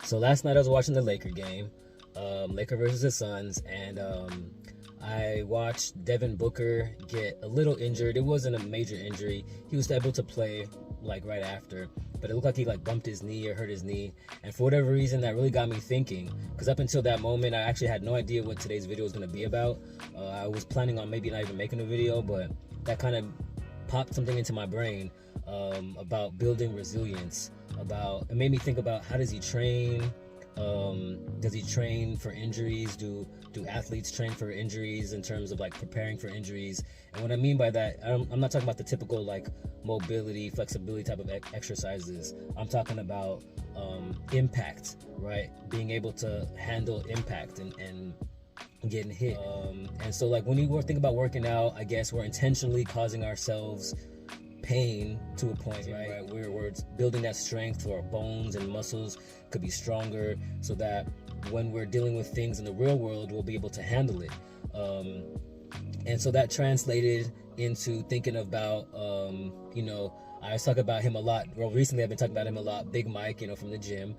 So last night I was watching the Laker game, Laker versus the Suns, and I watched Devin Booker get a little injured. It wasn't a major injury. He was able to play like right after, but it looked like he like bumped his knee or hurt his knee. And for whatever reason, that really got me thinking, because up until that moment, I actually had no idea what today's video was going to be about. I was planning on maybe not even making a video, but that kind of popped something into my brain about building resilience. It made me think about, how does he train? Does he train for injuries? Do athletes train for injuries in terms of like preparing for injuries? And what I mean by that, I'm not talking about the typical like mobility, flexibility type of exercises. I'm talking about impact, right? Being able to handle impact and getting hit. And so like when you think about working out, I guess we're intentionally causing ourselves pain to a point, right? We're building that strength so our bones and muscles could be stronger, so that when we're dealing with things in the real world, we'll be able to handle it. And so that translated into thinking about, I talk about him a lot. Well, recently I've been talking about him a lot, Big Mike, from the gym.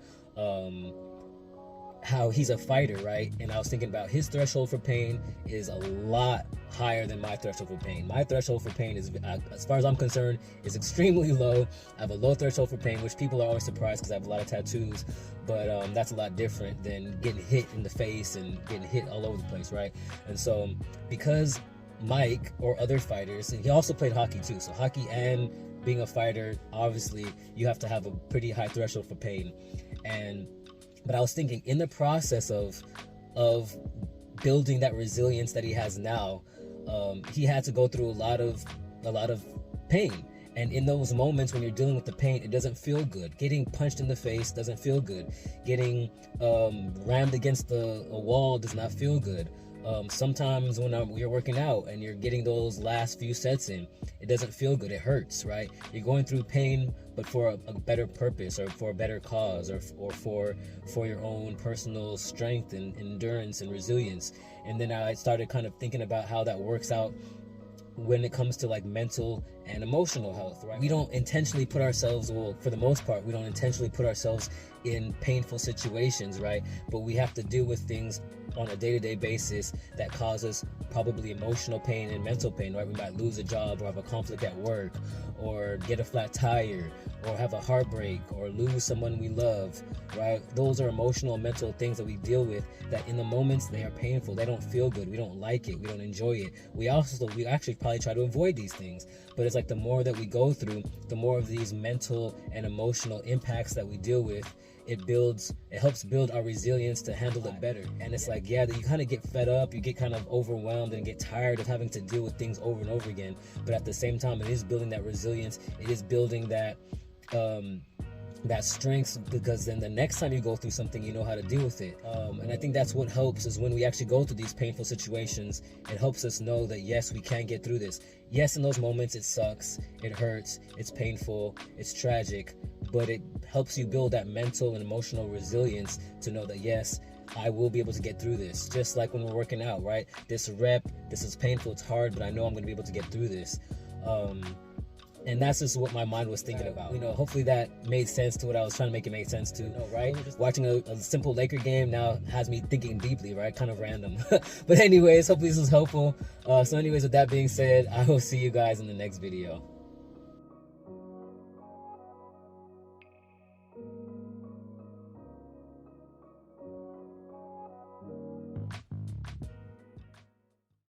How he's a fighter, right? And I was thinking about his threshold for pain is a lot higher than my threshold for pain. My threshold for pain is, as far as I'm concerned, is extremely low. I have a low threshold for pain, which people are always surprised because I have a lot of tattoos, but that's a lot different than getting hit in the face and getting hit all over the place, right? And so because Mike or other fighters, and he also played hockey too, so hockey and being a fighter, obviously you have to have a pretty high threshold for pain. But I was thinking, in the process of building that resilience that he has now, he had to go through a lot of pain. And in those moments when you're dealing with the pain, it doesn't feel good. Getting punched in the face doesn't feel good. Getting rammed against a wall does not feel good. Sometimes when you're working out and you're getting those last few sets in, it doesn't feel good. It hurts, right? You're going through pain, but for a better purpose, or for a better cause, or for your own personal strength and endurance and resilience. And then I started kind of thinking about how that works out when it comes to like mental and emotional health, right? We don't intentionally put ourselves, well, for the most part, we don't intentionally put ourselves in painful situations, right? But we have to deal with things on a day-to-day basis that causes probably emotional pain and mental pain, right? We might lose a job, or have a conflict at work, or get a flat tire, or have a heartbreak, or lose someone we love, right? Those are emotional and mental things that we deal with that in the moments they are painful. They don't feel good. We don't like it. We don't enjoy it. We actually probably try to avoid these things, but it's like the more that we go through, the more of these mental and emotional impacts that we deal with, it helps build our resilience to handle it better. And it's like, yeah, that you kind of get fed up, you get kind of overwhelmed and get tired of having to deal with things over and over again. But at the same time, it is building that resilience. It is building that strength, because then the next time you go through something, you know how to deal with it. And I think that's what helps, is when we actually go through these painful situations, it helps us know that yes, we can get through this. Yes, in those moments it sucks, it hurts, it's painful, it's tragic, but it helps you build that mental and emotional resilience to know that yes, I will be able to get through this. Just like when we're working out, right? This is painful, it's hard, but I know I'm going to be able to get through this. And that's just what my mind was thinking about. Hopefully that made sense to what I was trying to make it make sense to, right? Watching a simple Laker game now has me thinking deeply, right? Kind of random. But anyways, hopefully this was helpful. So anyways, with that being said, I will see you guys in the next video.